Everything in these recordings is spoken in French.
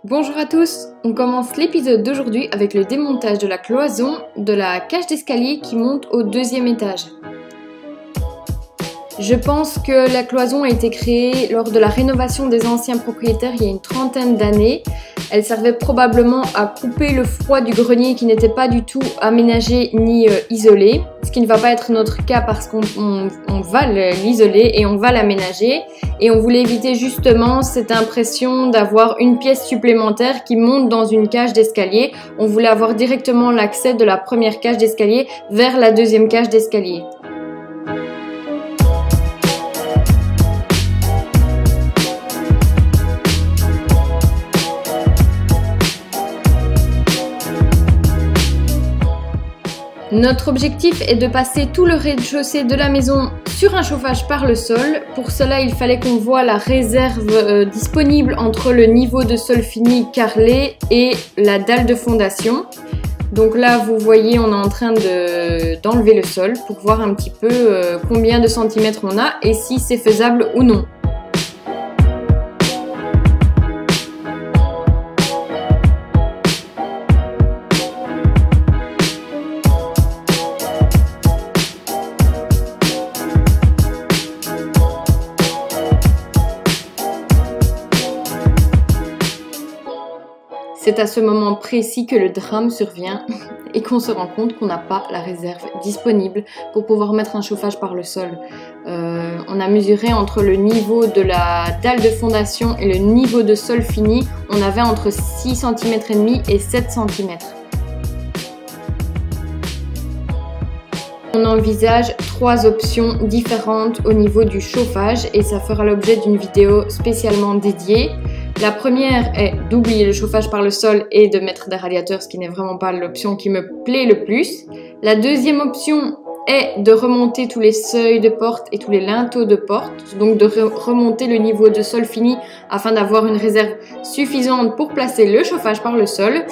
Bonjour à tous, on commence l'épisode d'aujourd'hui avec le démontage de la cloison de la cage d'escalier qui monte au deuxième étage. Je pense que la cloison a été créée lors de la rénovation des anciens propriétaires il y a une trentaine d'années. Elle servait probablement à couper le froid du grenier qui n'était pas du tout aménagé ni isolé, ce qui ne va pas être notre cas parce qu'on va l'isoler et on va l'aménager. Et on voulait éviter justement cette impression d'avoir une pièce supplémentaire qui monte dans une cage d'escalier. On voulait avoir directement l'accès de la première cage d'escalier vers la deuxième cage d'escalier. Notre objectif est de passer tout le rez-de-chaussée de la maison sur un chauffage par le sol. Pour cela, il fallait qu'on voit la réserve disponible entre le niveau de sol fini carrelé et la dalle de fondation. Donc là, vous voyez, on est en train d'enlever le sol pour voir un petit peu combien de centimètres on a et si c'est faisable ou non. C'est à ce moment précis que le drame survient et qu'on se rend compte qu'on n'a pas la réserve disponible pour pouvoir mettre un chauffage par le sol. On a mesuré entre le niveau de la dalle de fondation et le niveau de sol fini, on avait entre 6 cm et demi et 7 cm. On envisage 3 options différentes au niveau du chauffage et ça fera l'objet d'une vidéo spécialement dédiée. La première est d'oublier le chauffage par le sol et de mettre des radiateurs, ce qui n'est vraiment pas l'option qui me plaît le plus. La deuxième option est de remonter tous les seuils de porte et tous les linteaux de porte, donc de remonter le niveau de sol fini afin d'avoir une réserve suffisante pour placer le chauffage par le sol.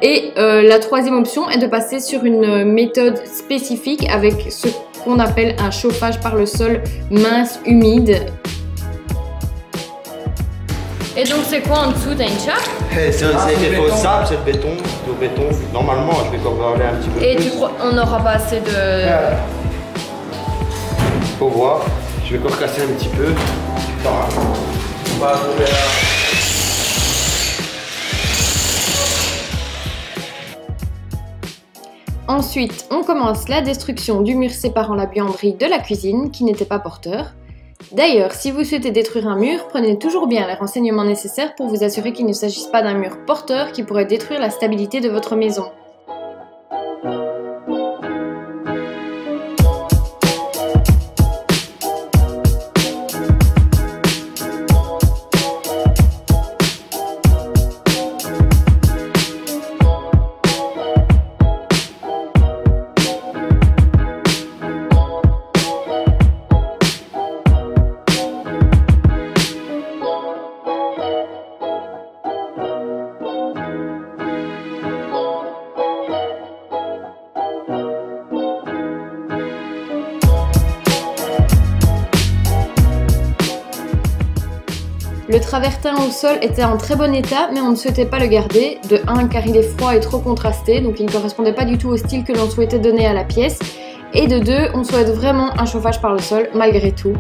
Et la troisième option est de passer sur une méthode spécifique avec ce qu'on appelle un chauffage par le sol mince humide. Et donc c'est quoi en dessous, t'as une chape? C'est faux sable, c'est le béton, Normalement, je vais encore aller un petit peu plus. Et tu crois on n'aura pas assez de... Faut voir, je vais encore casser un petit peu. On va tomber là. Ensuite, on commence la destruction du mur séparant la buanderie de la cuisine qui n'était pas porteur. D'ailleurs, si vous souhaitez détruire un mur, prenez toujours bien les renseignements nécessaires pour vous assurer qu'il ne s'agisse pas d'un mur porteur qui pourrait détruire la stabilité de votre maison. Le travertin au sol était en très bon état, mais on ne souhaitait pas le garder. De 1, car il est froid et trop contrasté, donc il ne correspondait pas du tout au style que l'on souhaitait donner à la pièce. Et de 2, on souhaite vraiment un chauffage par le sol, malgré tout.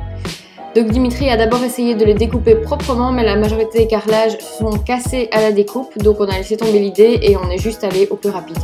Donc Dimitri a d'abord essayé de les découper proprement, mais la majorité des carrelages sont cassés à la découpe, donc on a laissé tomber l'idée et on est juste allé au plus rapide.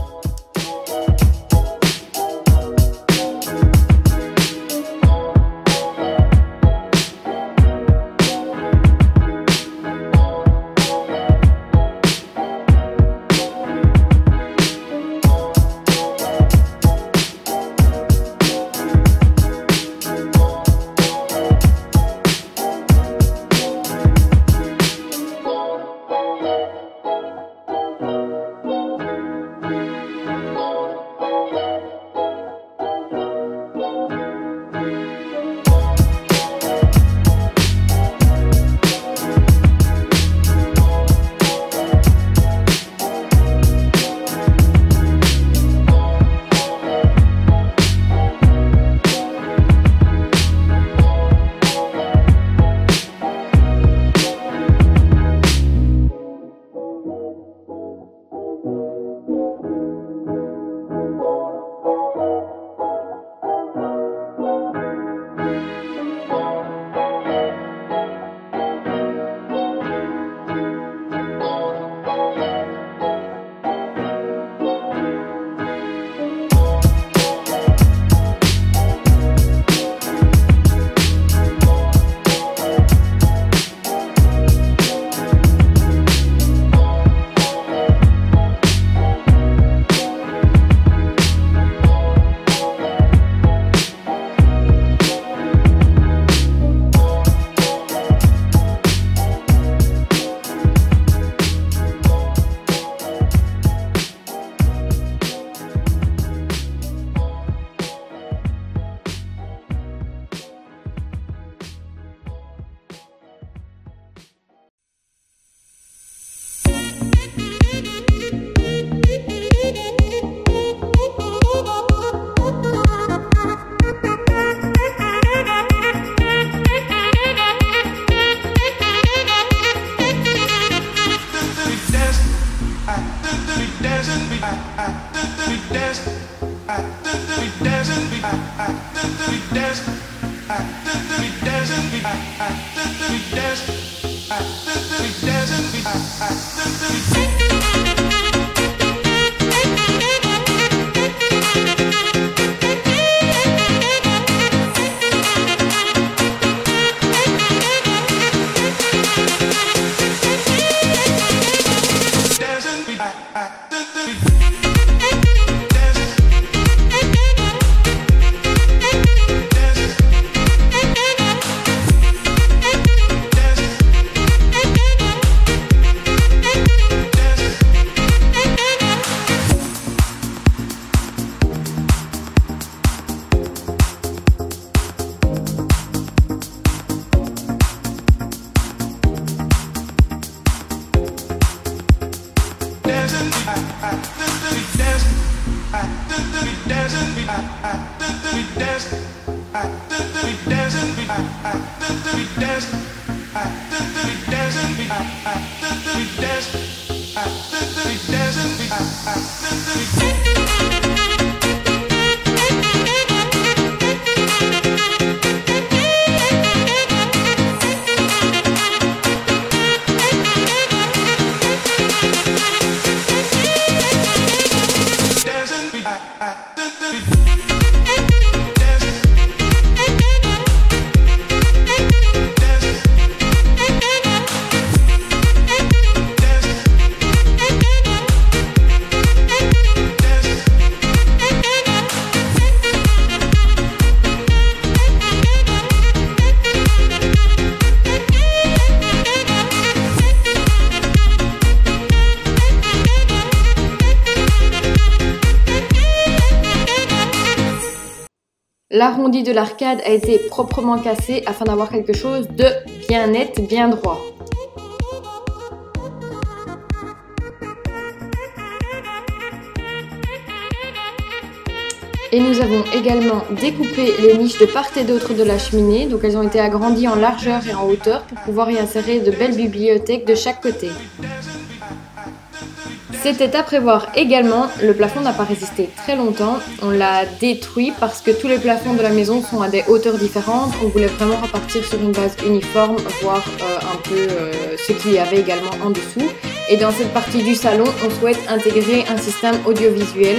L'arrondi de l'arcade a été proprement cassé afin d'avoir quelque chose de bien net, bien droit. Et nous avons également découpé les niches de part et d'autre de la cheminée, donc elles ont été agrandies en largeur et en hauteur pour pouvoir y insérer de belles bibliothèques de chaque côté. C'était à prévoir également, le plafond n'a pas résisté très longtemps, on l'a détruit parce que tous les plafonds de la maison sont à des hauteurs différentes, on voulait vraiment repartir sur une base uniforme, voir un peu ce qu'il y avait également en dessous. Et dans cette partie du salon, on souhaite intégrer un système audiovisuel.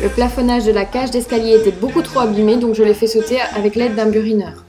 Le plafonnage de la cage d'escalier était beaucoup trop abîmé, donc je l'ai fait sauter avec l'aide d'un burineur.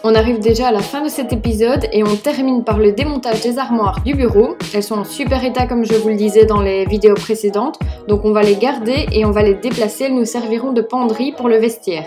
On arrive déjà à la fin de cet épisode et on termine par le démontage des armoires du bureau. Elles sont en super état comme je vous le disais dans les vidéos précédentes, donc on va les garder et on va les déplacer, elles nous serviront de penderie pour le vestiaire.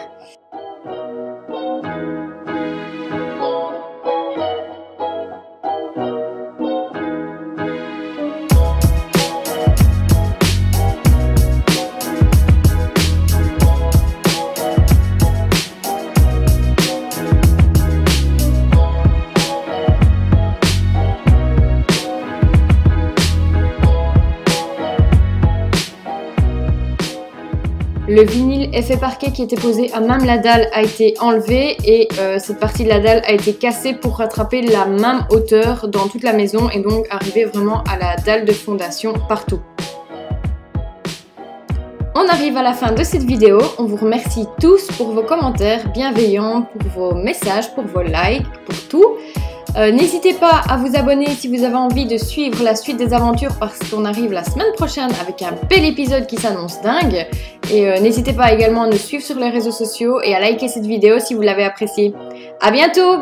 Le vinyle effet parquet qui était posé à même la dalle a été enlevé et cette partie de la dalle a été cassée pour rattraper la même hauteur dans toute la maison et donc arriver vraiment à la dalle de fondation partout. On arrive à la fin de cette vidéo, on vous remercie tous pour vos commentaires bienveillants, pour vos messages, pour vos likes, pour tout. N'hésitez pas à vous abonner si vous avez envie de suivre la suite des aventures parce qu'on arrive la semaine prochaine avec un bel épisode qui s'annonce dingue. Et n'hésitez pas également à nous suivre sur les réseaux sociaux et à liker cette vidéo si vous l'avez appréciée. À bientôt!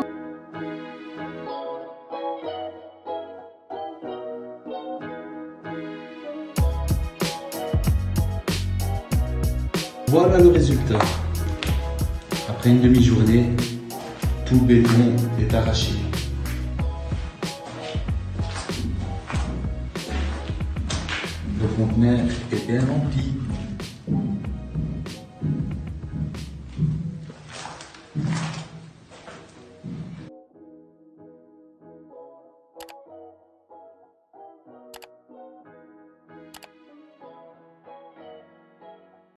Voilà le résultat. Après une demi-journée, tout le béton est arraché. Le conteneur est bien rempli.